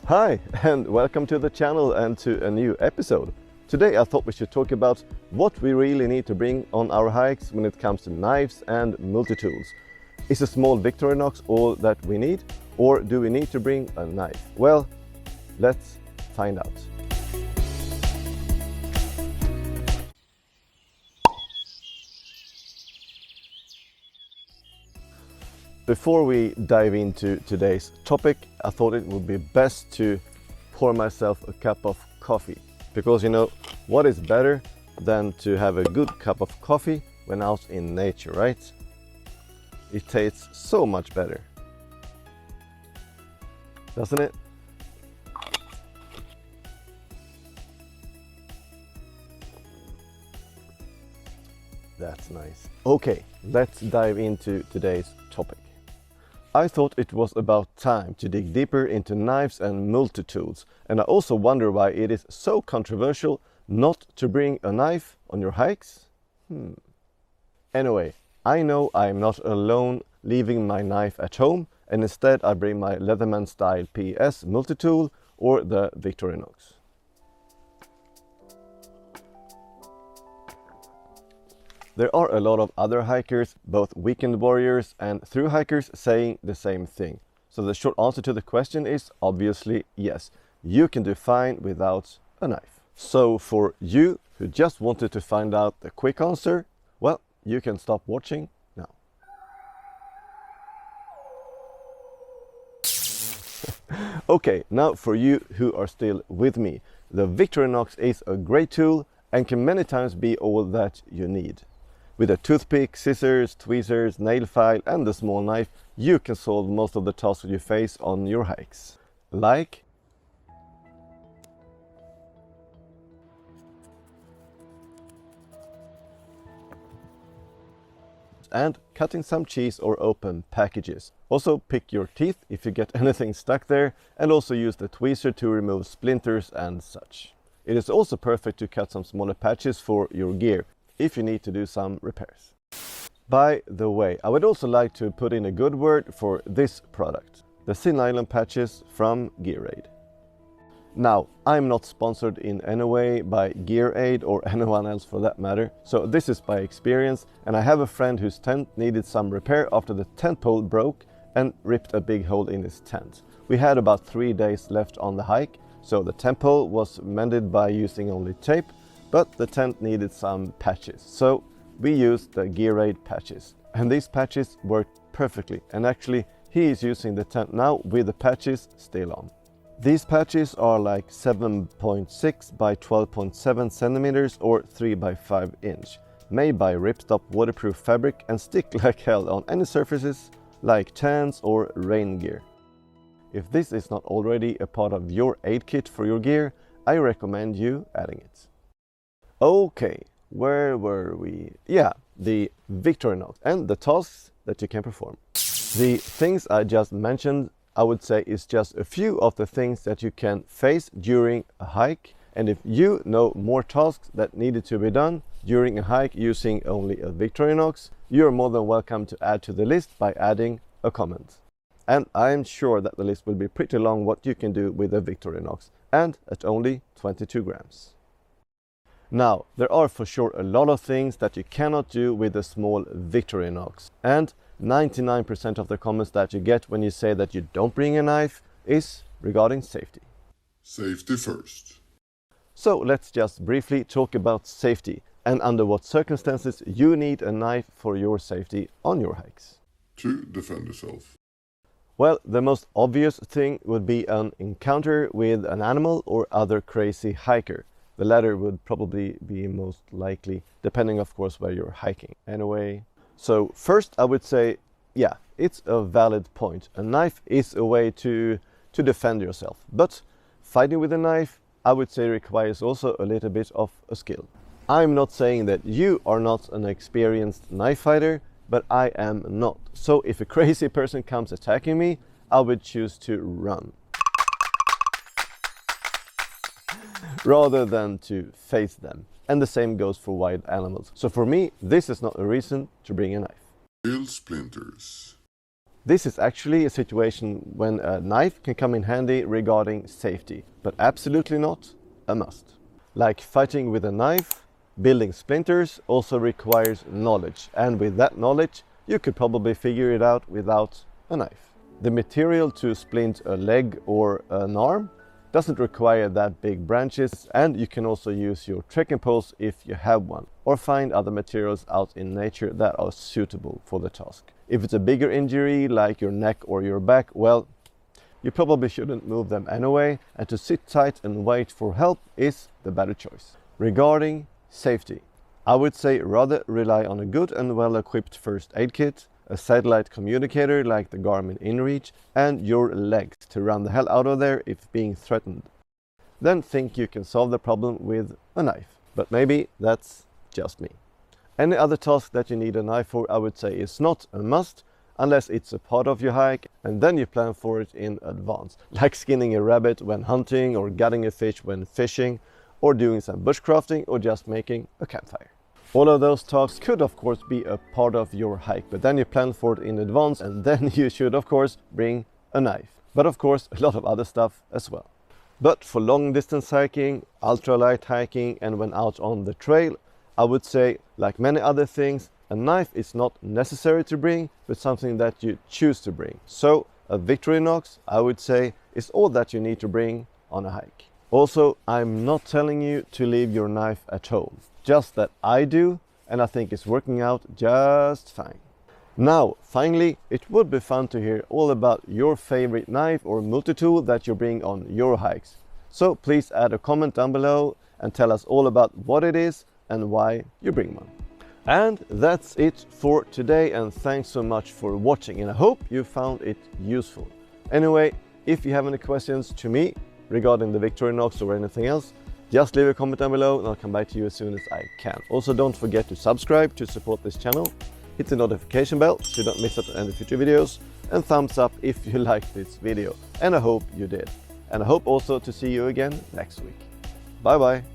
Hi and welcome to the channel and to a new episode. Today I thought we should talk about what we really need to bring on our hikes when it comes to knives and multi-tools. Is a small Victorinox all that we need, or do we need to bring a knife? Well, let's find out. Before we dive into today's topic, I thought it would be best to pour myself a cup of coffee. Because you know, what is better than to have a good cup of coffee when out in nature, right? It tastes so much better, doesn't it? That's nice. Okay, let's dive into today's topic. I thought it was about time to dig deeper into knives and multi-tools, and I also wonder why it is so controversial not to bring a knife on your hikes. Anyway, I know I'm not alone leaving my knife at home, and instead I bring my LEATHERMAN style PS multi-tool or the Victorinox. There are a lot of other hikers, both weekend warriors and thru hikers, saying the same thing. So the short answer to the question is obviously yes, you can do fine without a knife. So for you who just wanted to find out the quick answer, well, you can stop watching now. Okay, now for you who are still with me, the Victorinox is a great tool and can many times be all that you need. With a toothpick, scissors, tweezers, nail file and a small knife, you can solve most of the tasks you face on your hikes. Like and cutting some cheese or open packages. Also pick your teeth if you get anything stuck there, and also use the tweezer to remove splinters and such. It is also perfect to cut some smaller patches for your gear if you need to do some repairs. By the way, I would also like to put in a good word for this product, the Silnylon Patches from Gearaid. Now, I'm not sponsored in any way by Gearaid or anyone else for that matter, so this is by experience, and I have a friend whose tent needed some repair after the tent pole broke and ripped a big hole in his tent. We had about 3 days left on the hike, so the tent pole was mended by using only tape, but the tent needed some patches, so we used the Gearaid patches. And these patches worked perfectly, and actually he is using the tent now with the patches still on. These patches are like 7.6 by 12.7 centimeters or 3 by 5 inch, made by ripstop waterproof fabric and stick like hell on any surfaces like tents or rain gear. If this is not already a part of your aid kit for your gear, I recommend you adding it. Okay, where were we? Yeah, the Victorinox and the tasks that you can perform. The things I just mentioned, I would say, is just a few of the things that you can face during a hike. And if you know more tasks that needed to be done during a hike using only a Victorinox, you're more than welcome to add to the list by adding a comment. And I'm sure that the list will be pretty long what you can do with a Victorinox, and at only 22 grams. Now, there are for sure a lot of things that you cannot do with a small Victorinox, and 99% of the comments that you get when you say that you don't bring a knife is regarding safety. Safety first. So let's just briefly talk about safety and under what circumstances you need a knife for your safety on your hikes. To defend yourself. Well, the most obvious thing would be an encounter with an animal or other crazy hiker. The latter would probably be most likely, depending of course where you're hiking. Anyway, so first I would say, yeah, it's a valid point. A knife is a way to defend yourself. But fighting with a knife, I would say, requires also a little bit of a skill. I'm not saying that you are not an experienced knife fighter, but I am not. So if a crazy person comes attacking me, I would choose to run rather than to face them. And the same goes for wild animals. So for me, this is not a reason to bring a knife. Nail splinters. This is actually a situation when a knife can come in handy regarding safety, but absolutely not a must. Like fighting with a knife, building splinters also requires knowledge, and with that knowledge you could probably figure it out without a knife. The material to splint a leg or an arm doesn't require that big branches, and you can also use your trekking poles if you have one, or find other materials out in nature that are suitable for the task. If it's a bigger injury like your neck or your back, well, you probably shouldn't move them anyway, and to sit tight and wait for help is the better choice. Regarding safety, I would say rather rely on a good and well-equipped first aid kit, a satellite communicator like the Garmin InReach, and your legs to run the hell out of there if being threatened. Then think you can solve the problem with a knife. But maybe that's just me. Any other task that you need a knife for, I would say, is not a must, unless it's a part of your hike, and then you plan for it in advance, like skinning a rabbit when hunting, or gutting a fish when fishing, or doing some bushcrafting, or just making a campfire. All of those tasks could of course be a part of your hike, but then you plan for it in advance, and then you should of course bring a knife. But of course a lot of other stuff as well. But for long distance hiking, ultralight hiking, and when out on the trail, I would say, like many other things, a knife is not necessary to bring, but something that you choose to bring. So a Victorinox, I would say, is all that you need to bring on a hike. Also, I'm not telling you to leave your knife at home. Just that I do, and I think it's working out just fine. Now, finally, it would be fun to hear all about your favorite knife or multi-tool that you bring on your hikes. So please add a comment down below and tell us all about what it is and why you bring one. And that's it for today, and thanks so much for watching, and I hope you found it useful. Anyway, if you have any questions to me regarding the Victorinox or anything else, just leave a comment down below and I'll come back to you as soon as I can. Also, don't forget to subscribe to support this channel, hit the notification bell so you don't miss out on any future videos, and thumbs up if you liked this video, and I hope you did. And I hope also to see you again next week. Bye bye!